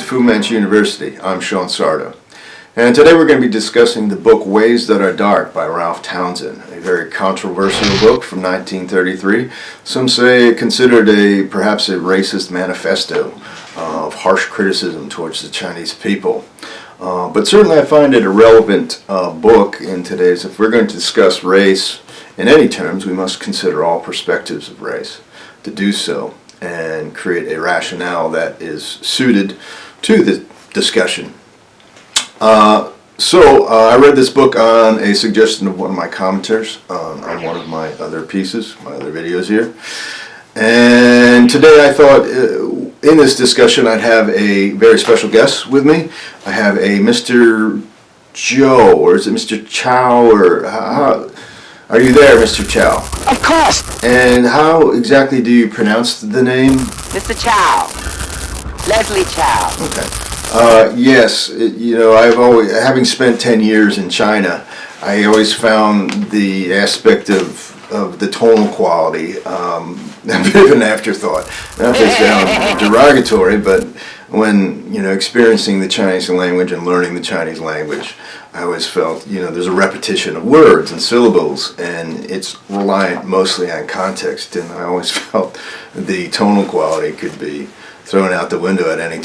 to FUMANCH University. I'm Sean Sardo. And today we're going to be discussing the book Ways That Are Dark by Ralph Townsend, a very controversial book from 1933. Some say considered perhaps a racist manifesto of harsh criticism towards the Chinese people. But certainly I find it a relevant book in today's. If we're going to discuss race in any terms, we must consider all perspectives of race. To do so and create a rationale that is suited to the discussion. I read this book on a suggestion of one of my commenters on one of my other pieces, my other videos here. And today I thought in this discussion I'd have a very special guest with me. I have a Mr. Joe, or is it Mr. Chow, or how, are you there, Mr. Chow? Of course! And how exactly do you pronounce the name? Mr. Chow. Leslie Chow. Okay. Yes, I've always, having spent 10 years in China, I always found the aspect of the tonal quality a bit of an afterthought. Not to sound derogatory, but when, experiencing the Chinese language and learning the Chinese language, I always felt, there's a repetition of words and syllables, and it's reliant mostly on context, and I always felt the tonal quality could be thrown out the window at any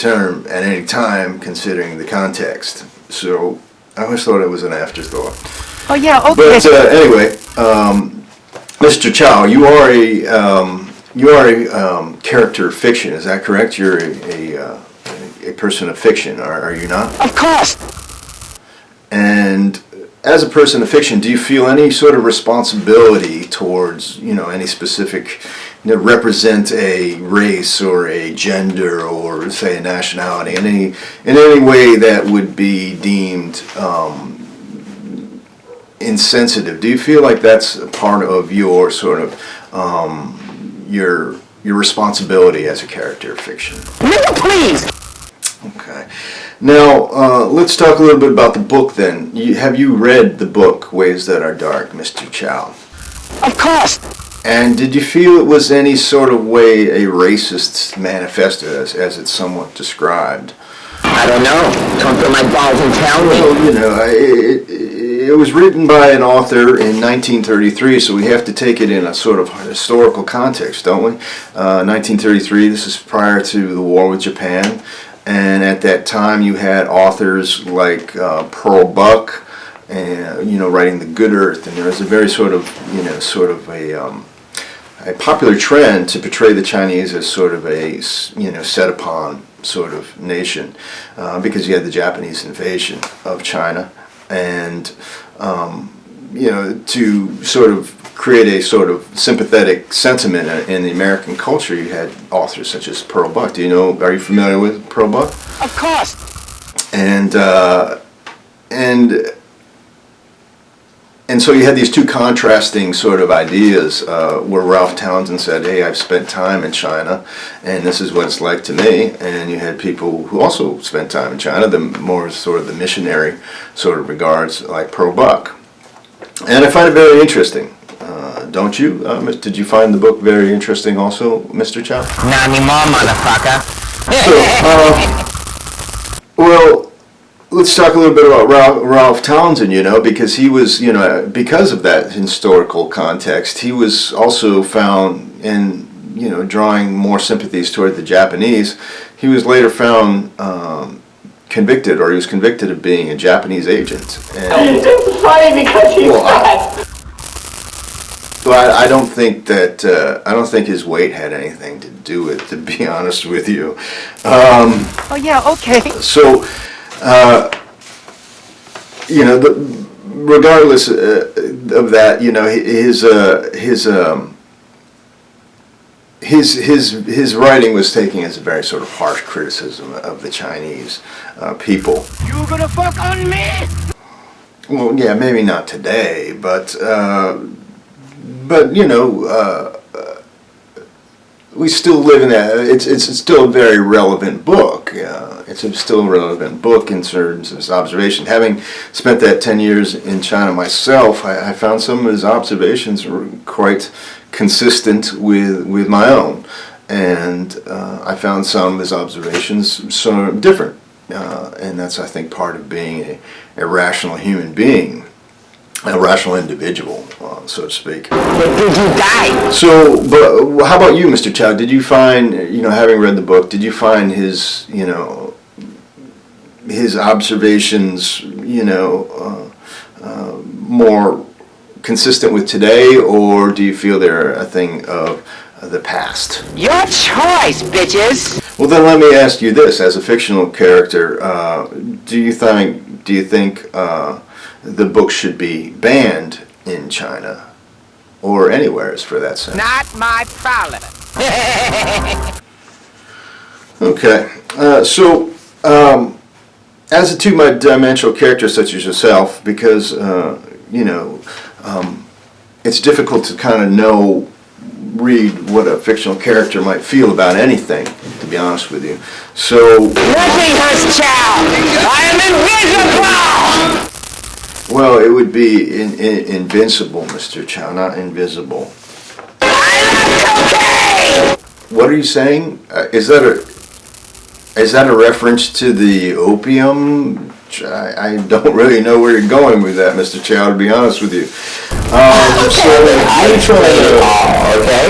time, considering the context. So I always thought it was an afterthought. Oh yeah, okay. But anyway, Mr. Chow, you are a character of fiction. Is that correct? You're a person of fiction, are you not? Of course. And as a person of fiction, do you feel any sort of responsibility towards, any specific, represent a race or a gender or say a nationality in any way that would be deemed insensitive? Do you feel like that's a part of your sort of your responsibility as a character of fiction? No, please. Okay. Now, let's talk a little bit about the book then. Have you read the book, Ways That Are Dark, Mr. Chow? Of course. And did you feel it was any sort of way a racist manifesto, as it's somewhat described? I don't know. Come through my balls and tell me. Well, it was written by an author in 1933, so we have to take it in a sort of historical context, don't we? 1933, this is prior to the war with Japan. And at that time, you had authors like Pearl Buck, and writing The Good Earth, and there was a very sort of a popular trend to portray the Chinese as sort of a set upon sort of nation, because you had the Japanese invasion of China, and to sort of create a sort of sympathetic sentiment in the American culture, you had authors such as Pearl Buck. Are you familiar with Pearl Buck? Of course. And so you had these two contrasting sort of ideas where Ralph Townsend said, hey, I've spent time in China, and this is what it's like to me. And you had people who also spent time in China, the more sort of the missionary sort of regards, like Pearl Buck. And I find it very interesting. Don't you? Did you find the book very interesting also, Mr. Chow? Not anymore, motherfucker. Well, let's talk a little bit about Ralph Townsend, because he was, because of that historical context, he was also found in, drawing more sympathies toward the Japanese. He was later found convicted of being a Japanese agent. And, it's funny because he's fat. Well, I don't think his weight had anything to do with it, to be honest with you. Oh yeah, okay. So, regardless of that, his writing was taken as a very sort of harsh criticism of the Chinese people. You gonna fuck on me? Well, yeah, maybe not today, but we still live in that. It's still a very relevant book. It's still a relevant book in terms of his observation. Having spent that 10 years in China myself, I found some of his observations were quite consistent with my own. and I found some of his observations so different, and that's, I think, part of being a rational human being, a rational individual, so to speak. Did you die? So, but how about you, Mr. Chow? Did you find, having read the book, did you find his, his observations, more consistent with today, or do you feel they're a thing of the past? Your choice, bitches! Well, then let me ask you this: as a fictional character, do you think the book should be banned in China or anywhere, for that sense? Not my problem. Okay, so as a two-dimensional character such as yourself, because it's difficult to kind of read what a fictional character might feel about anything, to be honest with you. So Nothing hurts Chow! I am invisible! well, it would be invincible, Mr. Chow, not invisible. I love cocaine! What are you saying? Is that a reference to the opium? I don't really know where you're going with that, Mr. Chow, to be honest with you. So let me try to... Okay.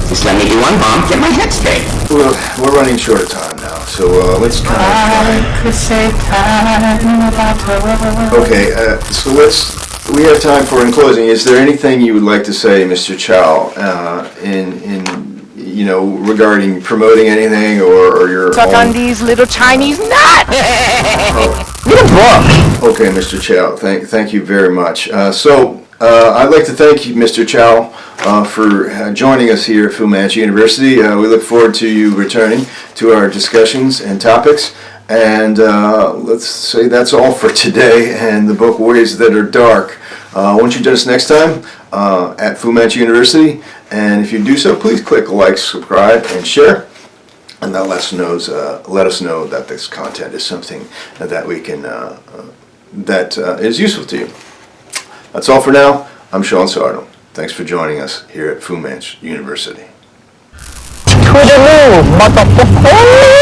Just let me do one bump, get my head straight. We're running short of time now, so let's kind of try. I could say time about her. Okay, so we have time for, in closing, is there anything you would like to say, Mr. Chow, regarding promoting anything or your Suck own... on these little Chinese nuts! Okay, Mr. Chow, thank you very much. I'd like to thank you, Mr. Chow, for joining us here at FUMANCH University. We look forward to you returning to our discussions and topics. And let's say that's all for today and the book Ways That Are Dark. Won't you join us next time at FUMANCH University? And if you do so, please click like, subscribe, and share. And that let us know that this content is something that we can that is useful to you. That's all for now. I'm Sean Sardo. Thanks for joining us here at FUMANCH University. To the moon, motherfucker!